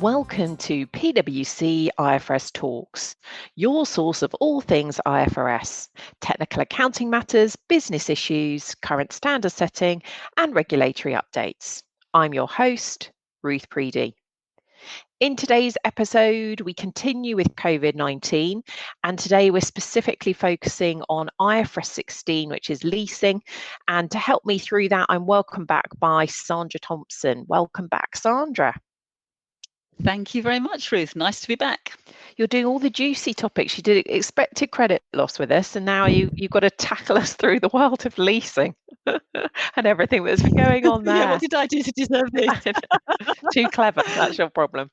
Welcome to PwC IFRS Talks, your source of all things IFRS, technical accounting matters, business issues, current standard setting, and regulatory updates. I'm your host, Ruth Preedy. In today's episode, we continue with COVID-19, and today we're specifically focusing on IFRS 16, which is leasing. And to help me through that, I'm welcomed back by Sandra Thompson. Welcome back, Sandra. Thank you very much, Ruth. Nice to be back. You're doing all the juicy topics. You did expected credit loss with us, and now you've got to tackle us through the world of leasing and everything that's been going on there. Yeah, what did I do to deserve this? Too clever. That's your problem.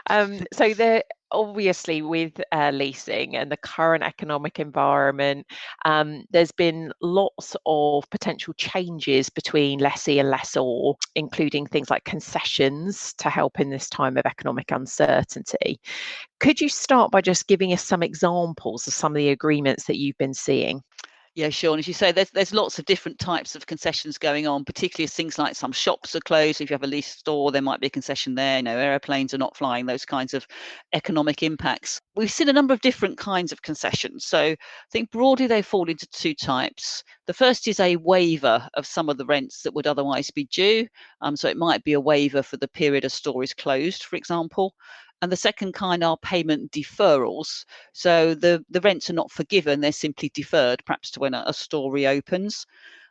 So there, obviously, with leasing and the current economic environment, there's been lots of potential changes between lessee and lessor, including things like concessions to help in this time of economic uncertainty. Could you start by just giving us some examples of some of the agreements that you've been seeing? Yeah, sure. And as you say, there's lots of different types of concessions going on, particularly as things like some shops are closed. If you have a leased store, there might be a concession there. Airplanes are not flying, those kinds of economic impacts. We've seen a number of different kinds of concessions. So I think broadly they fall into two types. The first is a waiver of some of the rents that would otherwise be due. So it might be a waiver for the period a store is closed, for example. And the second kind are payment deferrals. So the rents are not forgiven, they're simply deferred, perhaps to when a store reopens.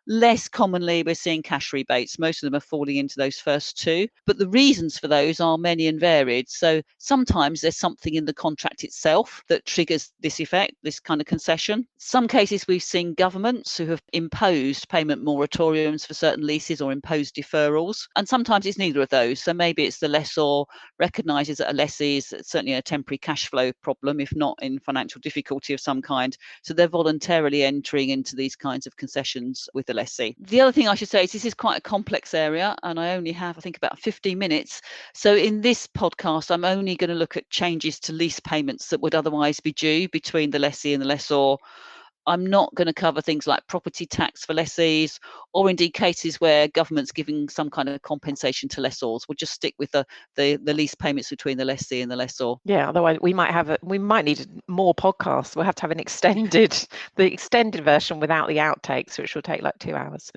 Less commonly, we're seeing cash rebates. Most of them are falling into those first two. But the reasons for those are many and varied. So sometimes there's something in the contract itself that triggers this effect, this kind of concession. Some cases we've seen governments who have imposed payment moratoriums for certain leases or imposed deferrals. And sometimes it's neither of those. So maybe it's the lessor recognises that a lessee is certainly a temporary cash flow problem, if not in financial difficulty of some kind. So they're voluntarily entering into these kinds of concessions with the lessee. The other thing I should say is this is quite a complex area, and I only have, I think, about 15 minutes. So in this podcast, I'm only going to look at changes to lease payments that would otherwise be due between the lessee and the lessor. I'm not going to cover things like property tax for lessees, or indeed cases where government's giving some kind of compensation to lessors. We'll just stick with the lease payments between the lessee and the lessor. Yeah, otherwise we might need more podcasts. We'll have to have the extended version without the outtakes, which will take like 2 hours.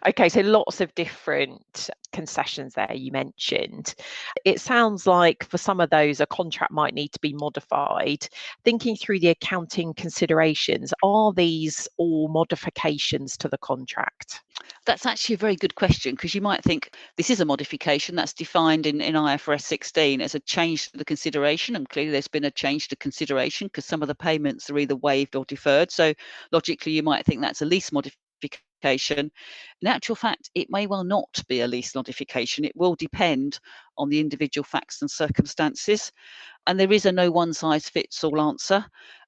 Okay, so lots of different concessions there you mentioned. It sounds like for some of those a contract might need to be modified. Thinking through the accounting considerations, are these all modifications to the contract? That's actually a very good question, because you might think this is a modification that's defined in IFRS 16 as a change to the consideration, and clearly there's been a change to consideration because some of the payments are either waived or deferred. So logically you might think that's a lease modification. In actual fact, it may well not be a lease modification. It will depend on the individual facts and circumstances, and there is a no one size fits all answer.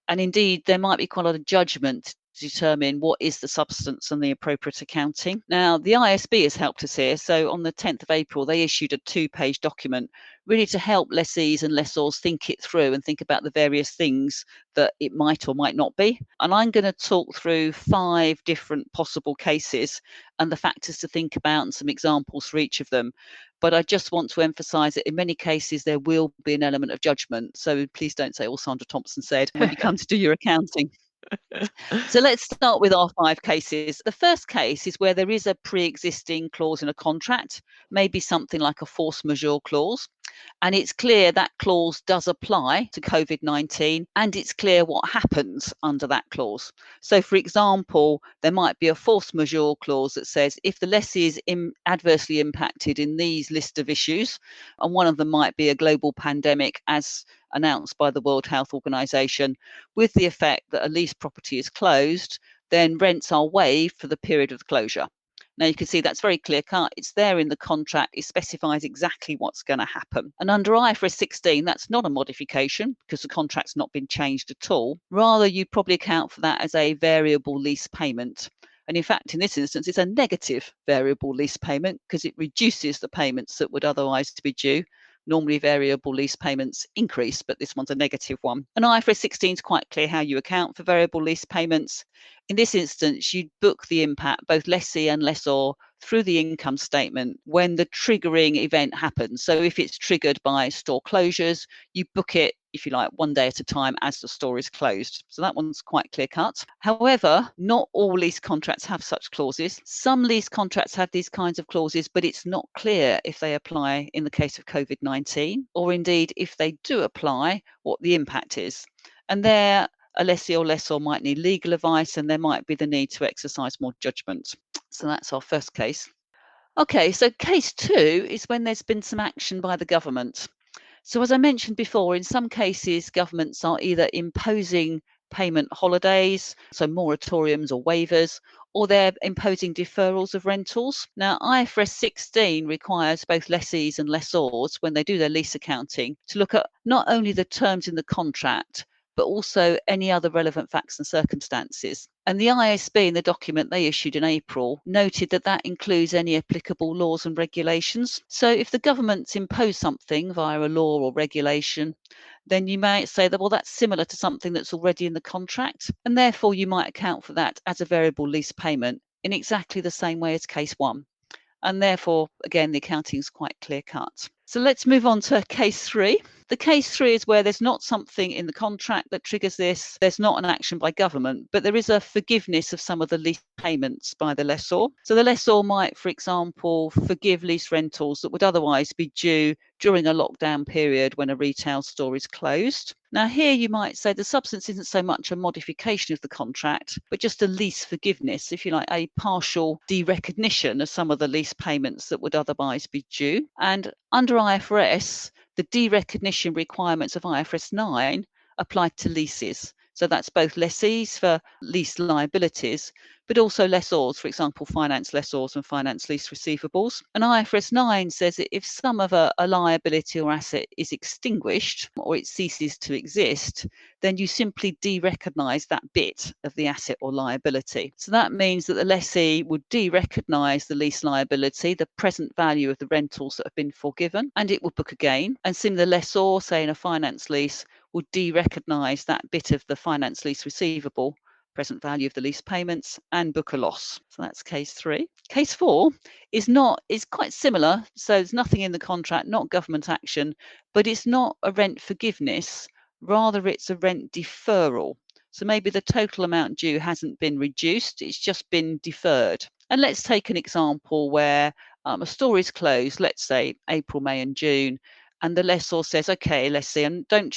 And indeed, there might be quite a lot of judgment to determine what is the substance and the appropriate accounting. Now, the IASB has helped us here. So on the 10th of April, they issued a 2-page document really to help lessees and lessors think it through and think about the various things that it might or might not be. And I'm going to talk through 5 different possible cases and the factors to think about and some examples for each of them. But I just want to emphasise that in many cases, there will be an element of judgment. So please don't say all Sandra Thompson said when you come to do your accounting. So let's start with our 5 cases. The first case is where there is a pre-existing clause in a contract, maybe something like a force majeure clause. And it's clear that clause does apply to COVID-19, and it's clear what happens under that clause. So, for example, there might be a force majeure clause that says if the lessee is adversely impacted in these list of issues, and one of them might be a global pandemic as announced by the World Health Organization, with the effect that a leased property is closed, then rents are waived for the period of the closure. Now you can see that's very clear cut. It's there in the contract. It specifies exactly what's going to happen. And under IFRS 16, that's not a modification because the contract's not been changed at all. Rather, you probably account for that as a variable lease payment. And in fact, in this instance, it's a negative variable lease payment because it reduces the payments that would otherwise be due. Normally variable lease payments increase, but this one's a negative one. And IFRS 16 is quite clear how you account for variable lease payments. In this instance, you'd book the impact, both lessee and lessor, through the income statement when the triggering event happens. So if it's triggered by store closures, you book it, if you like, one day at a time as the store is closed. So that one's quite clear cut. However, not all lease contracts have such clauses. Some lease contracts have these kinds of clauses, but it's not clear if they apply in the case of COVID-19, or indeed if they do apply, what the impact is. And there, a lessee or lessor might need legal advice, and there might be the need to exercise more judgment. So that's our first case. Okay, so case 2 is when there's been some action by the government. So as I mentioned before, in some cases, governments are either imposing payment holidays, so moratoriums or waivers, or they're imposing deferrals of rentals. Now, IFRS 16 requires both lessees and lessors, when they do their lease accounting, to look at not only the terms in the contract, but also any other relevant facts and circumstances. And the IASB, in the document they issued in April, noted that that includes any applicable laws and regulations. So if the government's imposed something via a law or regulation, then you might say that, well, that's similar to something that's already in the contract, and therefore you might account for that as a variable lease payment in exactly the same way as case 1. And therefore, again, the accounting is quite clear cut. So let's move on to case 3. The case 3 is where there's not something in the contract that triggers this. There's not an action by government, but there is a forgiveness of some of the lease payments by the lessor. So the lessor might, for example, forgive lease rentals that would otherwise be due during a lockdown period when a retail store is closed. Now here you might say the substance isn't so much a modification of the contract, but just a lease forgiveness, if you like, a partial derecognition of some of the lease payments that would otherwise be due. And under IFRS, the derecognition requirements of IFRS 9 apply to leases. So that's both lessees for lease liabilities, but also lessors, for example, finance lessors and finance lease receivables. And IFRS 9 says that if some of a liability or asset is extinguished or it ceases to exist, then you simply derecognise that bit of the asset or liability. So that means that the lessee would derecognise the lease liability, the present value of the rentals that have been forgiven, and it would book a gain. And similarly, the lessor, say in a finance lease, would derecognise that bit of the finance lease receivable, present value of the lease payments, and book a loss. So that's case 3. Case 4 is quite similar. So there's nothing in the contract, not government action, but it's not a rent forgiveness, rather it's a rent deferral. So maybe the total amount due hasn't been reduced, it's just been deferred. And let's take an example where a store is closed, let's say April, May and June, and the lessor says, okay, let's see, and don't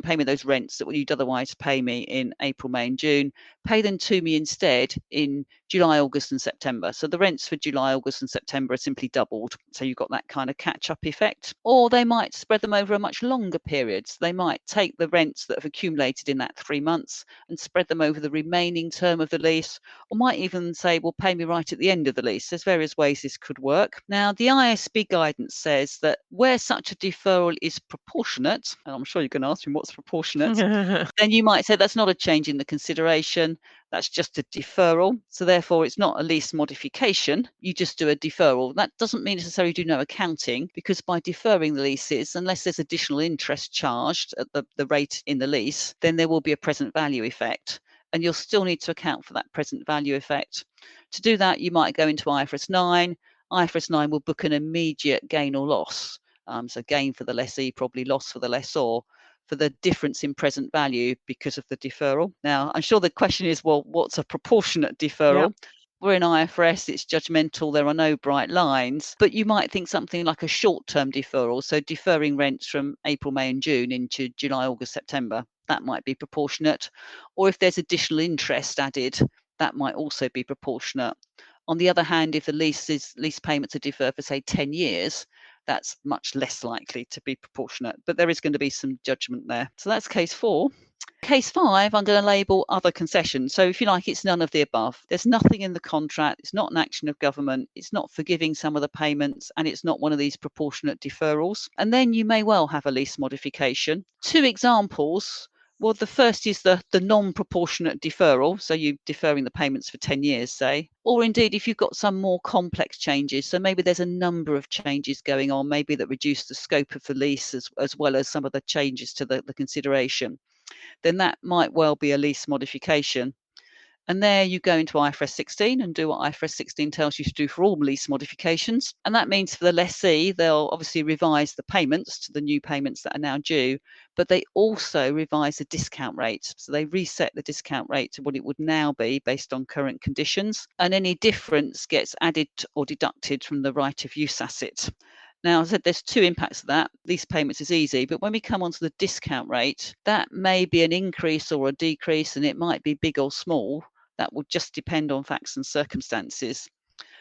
pay me those rents that you'd otherwise pay me in April, May and June. Pay them to me instead in July, August and September. So the rents for July, August and September are simply doubled. So you've got that kind of catch-up effect. Or they might spread them over a much longer period. So they might take the rents that have accumulated in that 3 months and spread them over the remaining term of the lease, or might even say, well, pay me right at the end of the lease. There's various ways this could work. Now, the IASB guidance says that where such a deferral is proportionate, and I'm sure you're going to ask me what's proportionate, then you might say that's not a change in the consideration, that's just a deferral. So therefore, it's not a lease modification. You just do a deferral. That doesn't mean necessarily do no accounting, because by deferring the leases, unless there's additional interest charged at the rate in the lease, then there will be a present value effect. And you'll still need to account for that present value effect. To do that, you might go into IFRS 9. IFRS 9 will book an immediate gain or loss. So gain for the lessee, probably loss for the lessor, for the difference in present value because of the deferral. Now, I'm sure the question is, well, what's a proportionate deferral? Yep. We're in IFRS, it's judgmental, there are no bright lines, but you might think something like a short-term deferral, so deferring rents from April, May and June into July, August, September, that might be proportionate. Or if there's additional interest added, that might also be proportionate. On the other hand, if the lease payments are deferred for, say, 10 years, that's much less likely to be proportionate, but there is going to be some judgment there. So that's case 4. Case 5, I'm going to label other concessions. So if you like, it's none of the above. There's nothing in the contract. It's not an action of government. It's not forgiving some of the payments, and it's not one of these proportionate deferrals. And then you may well have a lease modification. 2 examples. Well, the first is the non-proportionate deferral. So you're deferring the payments for 10 years, say. Or indeed, if you've got some more complex changes, so maybe there's a number of changes going on, maybe that reduce the scope of the lease as well as some of the changes to the consideration, then that might well be a lease modification. And there you go into IFRS 16 and do what IFRS 16 tells you to do for all lease modifications. And that means for the lessee, they'll obviously revise the payments to the new payments that are now due, but they also revise the discount rate. So they reset the discount rate to what it would now be based on current conditions. And any difference gets added or deducted from the right of use asset. Now, as I said, there's two impacts of that. Lease payments is easy, but when we come onto the discount rate, that may be an increase or a decrease, and it might be big or small. That will just depend on facts and circumstances.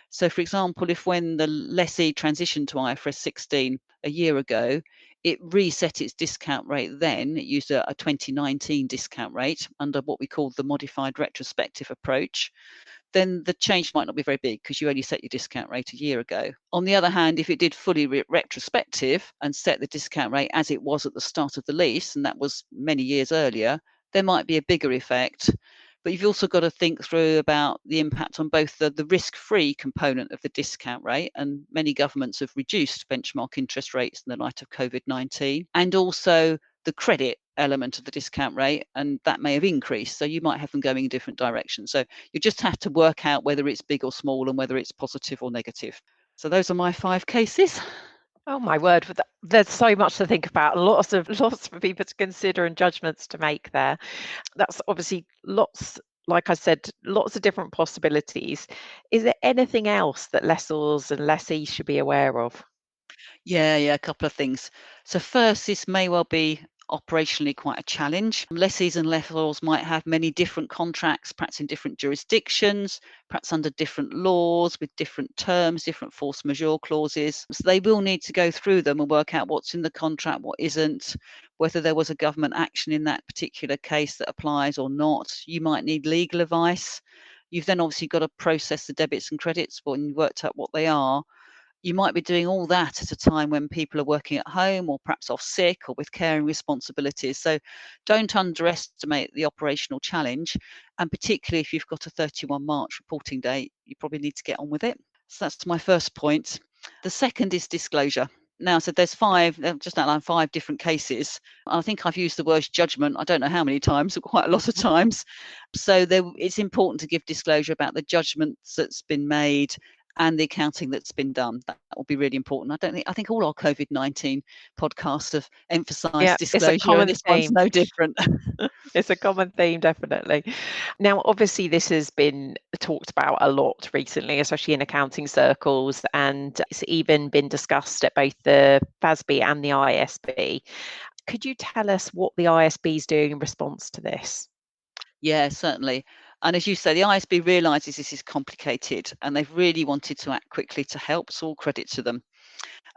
So, for example, if when the lessee transitioned to IFRS 16 a year ago, it reset its discount rate then, it used a 2019 discount rate under what we call the modified retrospective approach, then the change might not be very big because you only set your discount rate a year ago. On the other hand, if it did fully retrospective and set the discount rate as it was at the start of the lease, and that was many years earlier, there might be a bigger effect. But you've also got to think through about the impact on both the risk-free component of the discount rate, and many governments have reduced benchmark interest rates in the light of COVID-19, and also the credit element of the discount rate, and that may have increased. So you might have them going in different directions. So you just have to work out whether it's big or small and whether it's positive or negative. So those are my 5 cases. Oh my word, there's so much to think about, lots for people to consider and judgments to make there. That's obviously lots, like I said, lots of different possibilities. Is there anything else that lessors and lessees should be aware of? Yeah, a couple of things. So first, this may well be operationally quite a challenge. Lessees and lessors might have many different contracts, perhaps in different jurisdictions, perhaps under different laws with different terms, different force majeure clauses. So they will need to go through them and work out what's in the contract, what isn't, whether there was a government action in that particular case that applies or not. You might need legal advice. You've then obviously got to process the debits and credits when you've worked out what they are. You might be doing all that at a time when people are working at home or perhaps off sick or with caring responsibilities. So don't underestimate the operational challenge. And particularly if you've got a 31 March reporting date, you probably need to get on with it. So that's my first point. The second is disclosure. Now, so there's 5, I've just outlined 5 different cases. I think I've used the word judgment, I don't know how many times, but quite a lot of times. So it's important to give disclosure about the judgments that's been made and the accounting that's been done. That will be really important. I think all our COVID-19 podcasts have emphasised disclosure, and this one's no different. It's a common theme, definitely. Now, obviously, this has been talked about a lot recently, especially in accounting circles, and it's even been discussed at both the FASB and the IASB. Could you tell us what the IASB is doing in response to this? Yeah, certainly. And as you say, the IASB realises this is complicated and they've really wanted to act quickly to help, so all credit to them.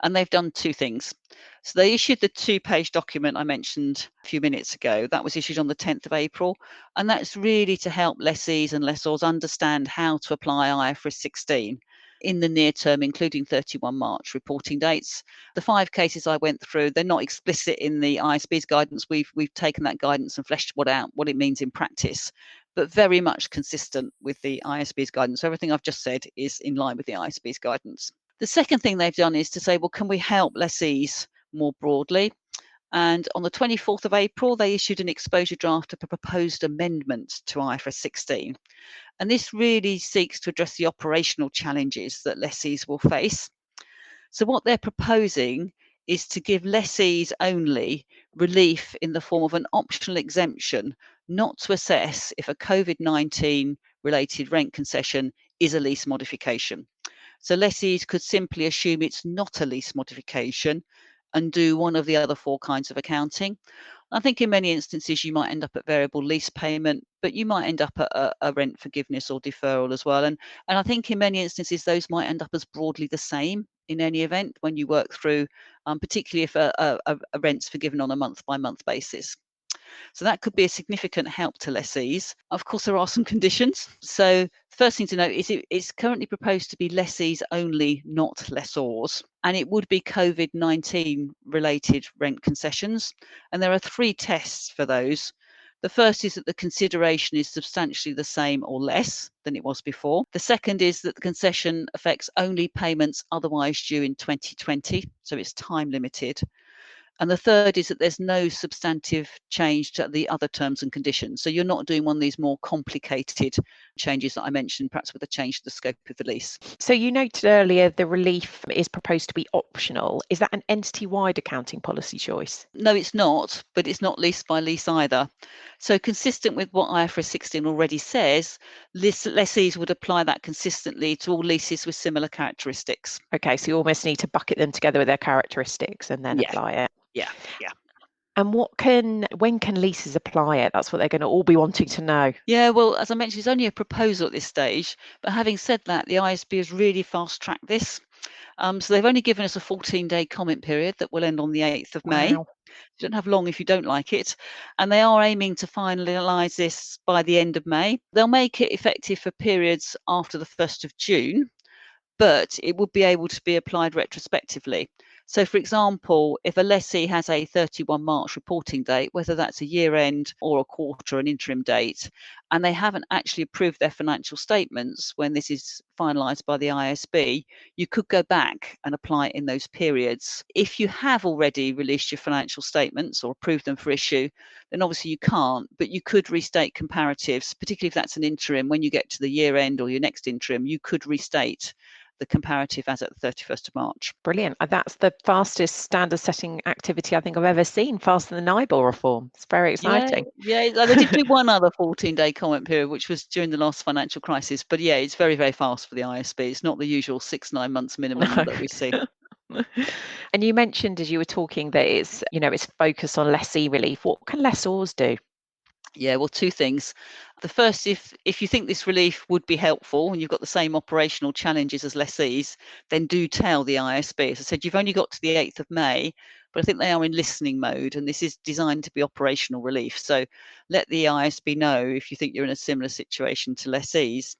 And they've done 2 things. So they issued the 2-page document I mentioned a few minutes ago. That was issued on the 10th of April. And that's really to help lessees and lessors understand how to apply IFRS 16 in the near term, including 31 March reporting dates. The 5 cases I went through, they're not explicit in the IASB's guidance. We've taken that guidance and fleshed out what it means in practice, but very much consistent with the IASB's guidance. So everything I've just said is in line with the IASB's guidance. The second thing they've done is to say, well, can we help lessees more broadly? And on the 24th of April, they issued an exposure draft of a proposed amendment to IFRS 16. And this really seeks to address the operational challenges that lessees will face. So what they're proposing is to give lessees only relief in the form of an optional exemption, not to assess if a COVID-19 related rent concession is a lease modification. So lessees could simply assume it's not a lease modification and do one of the other 4 kinds of accounting. I think in many instances you might end up at variable lease payment, but you might end up at a rent forgiveness or deferral as well. And I think in many instances those might end up as broadly the same in any event when you work through, particularly if a rent's forgiven on a month-by-month basis. So that could be a significant help to lessees. Of course, there are some conditions. So first thing to note is it's currently proposed to be lessees only, not lessors. And it would be COVID-19 related rent concessions. And there are 3 tests for those. The first is that the consideration is substantially the same or less than it was before. The second is that the concession affects only payments otherwise due in 2020, so it's time limited. And the third is that there's no substantive change to the other terms and conditions. So you're not doing one of these more complicated changes that I mentioned, perhaps with a change to the scope of the lease. So you noted earlier the relief is proposed to be optional. Is that an entity-wide accounting policy choice? No, it's not, but it's not lease by lease either. So consistent with what IFRS 16 already says, lessees would apply that consistently to all leases with similar characteristics. Okay, so you almost need to bucket them together with their characteristics and then apply it. Yeah. And when can leases apply it? That's what they're going to all be wanting to know. Yeah, well, as I mentioned, it's only a proposal at this stage. But having said that, the IASB has really fast-tracked this. So they've only given us a 14-day comment period that will end on the 8th of May. Wow. You don't have long if you don't like it. And they are aiming to finalise this by the end of May. They'll make it effective for periods after the 1st of June, but it would be able to be applied retrospectively. So, for example, if a lessee has a 31 March reporting date, whether that's a year end or a quarter, an interim date, and they haven't actually approved their financial statements when this is finalised by the IASB, you could go back and apply it in those periods. If you have already released your financial statements or approved them for issue, then obviously you can't, but you could restate comparatives, particularly if that's an interim. When you get to the year end or your next interim, you could restate the comparative as at the 31st of March. Brilliant. That's the fastest standard setting activity I think I've ever seen, faster than IBOR reform. It's very exciting. Yeah, they did do one other 14-day comment period, which was during the last financial crisis. But yeah, it's very, very fast for the IASB. It's not the usual 6-9 months minimum that we see. And you mentioned as you were talking that it's focused on lessee relief. What can lessors do? Yeah, well, two things. The first, if you think this relief would be helpful and you've got the same operational challenges as lessees, then do tell the IASB. As I said, you've only got to the 8th of May, but I think they are in listening mode, and this is designed to be operational relief. So let the IASB know if you think you're in a similar situation to lessees.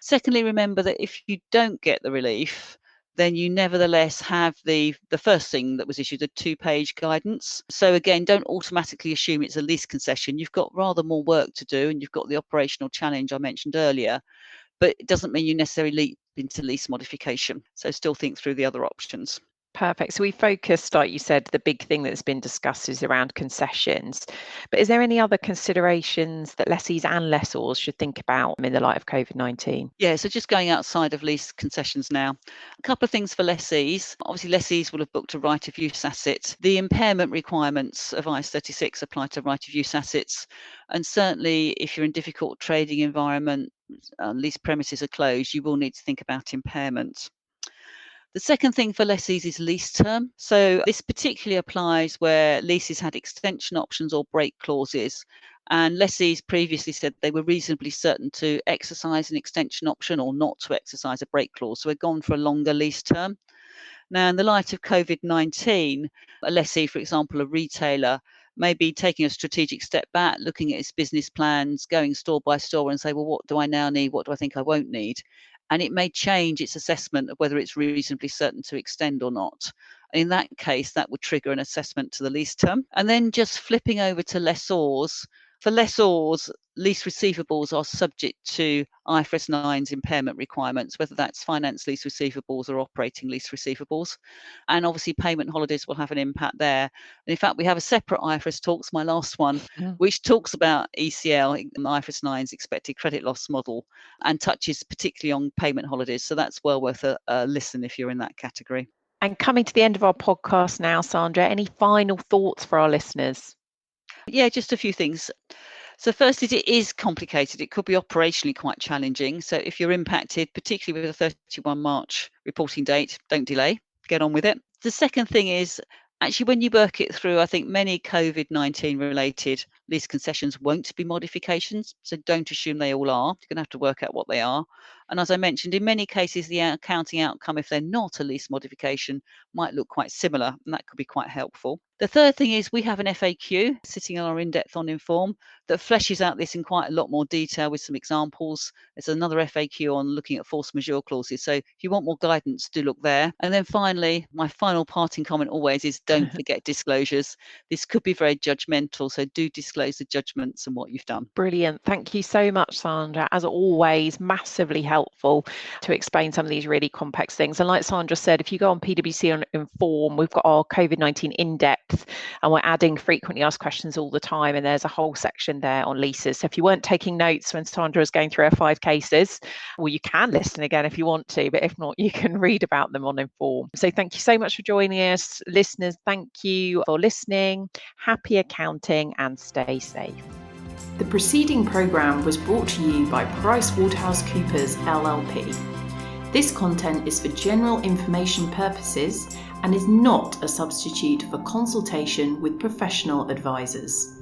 Secondly, remember that if you don't get the relief, then you nevertheless have the first thing that was issued, a 2-page guidance. So again, don't automatically assume it's a lease concession. You've got rather more work to do, and you've got the operational challenge I mentioned earlier, but it doesn't mean you necessarily leap into lease modification. So still think through the other options. Perfect. So we focused, like you said, the big thing that's been discussed is around concessions. But is there any other considerations that lessees and lessors should think about in the light of COVID-19? Yeah, so just going outside of lease concessions now. A couple of things for lessees. Obviously, lessees will have booked a right of use asset. The impairment requirements of IAS 36 apply to right of use assets. And certainly, if you're in difficult trading environment, lease premises are closed, you will need to think about impairment. The second thing for lessees is lease term. So this particularly applies where leases had extension options or break clauses. And lessees previously said they were reasonably certain to exercise an extension option or not to exercise a break clause. So we're gone for a longer lease term. Now, in the light of COVID-19, a lessee, for example, a retailer, may be taking a strategic step back, looking at its business plans, going store by store and say, well, what do I now need? What do I think I won't need? And it may change its assessment of whether it's reasonably certain to extend or not. In that case, that would trigger an assessment to the lease term. And then just flipping over to lessors. For lessors, lease receivables are subject to IFRS 9's impairment requirements, whether that's finance lease receivables or operating lease receivables. And obviously payment holidays will have an impact there. And in fact, we have a separate IFRS talks, my last one, which talks about ECL, IFRS 9's expected credit loss model, and touches particularly on payment holidays. So that's well worth a listen if you're in that category. And coming to the end of our podcast now, Sandra, any final thoughts for our listeners? Yeah, just a few things. So first is it is complicated. It could be operationally quite challenging. So if you're impacted, particularly with a 31 March reporting date, don't delay, get on with it. The second thing is actually when you work it through, I think many COVID-19 related lease concessions won't be modifications. So don't assume they all are. You're going to have to work out what they are. And as I mentioned, in many cases, the accounting outcome, if they're not a lease modification, might look quite similar, and that could be quite helpful. The third thing is we have an FAQ sitting on our in-depth on Inform that fleshes out this in quite a lot more detail with some examples. There's another FAQ on looking at force majeure clauses. So if you want more guidance, do look there. And then finally, my final parting comment always is don't forget disclosures. This could be very judgmental, so do disclose the judgments and what you've done. Brilliant. Thank you so much, Sandra. As always, massively helpful helpful to explain some of these really complex things. And like Sandra said, if you go on PwC on Inform, we've got our COVID-19 in-depth, and we're adding frequently asked questions all the time. And there's a whole section there on leases. So if you weren't taking notes when Sandra was going through her 5 cases, well, you can listen again if you want to, but if not, you can read about them on Inform. So thank you so much for joining us, listeners. Thank you for listening. Happy accounting and stay safe. The preceding programme was brought to you by PricewaterhouseCoopers LLP. This content is for general information purposes and is not a substitute for consultation with professional advisors.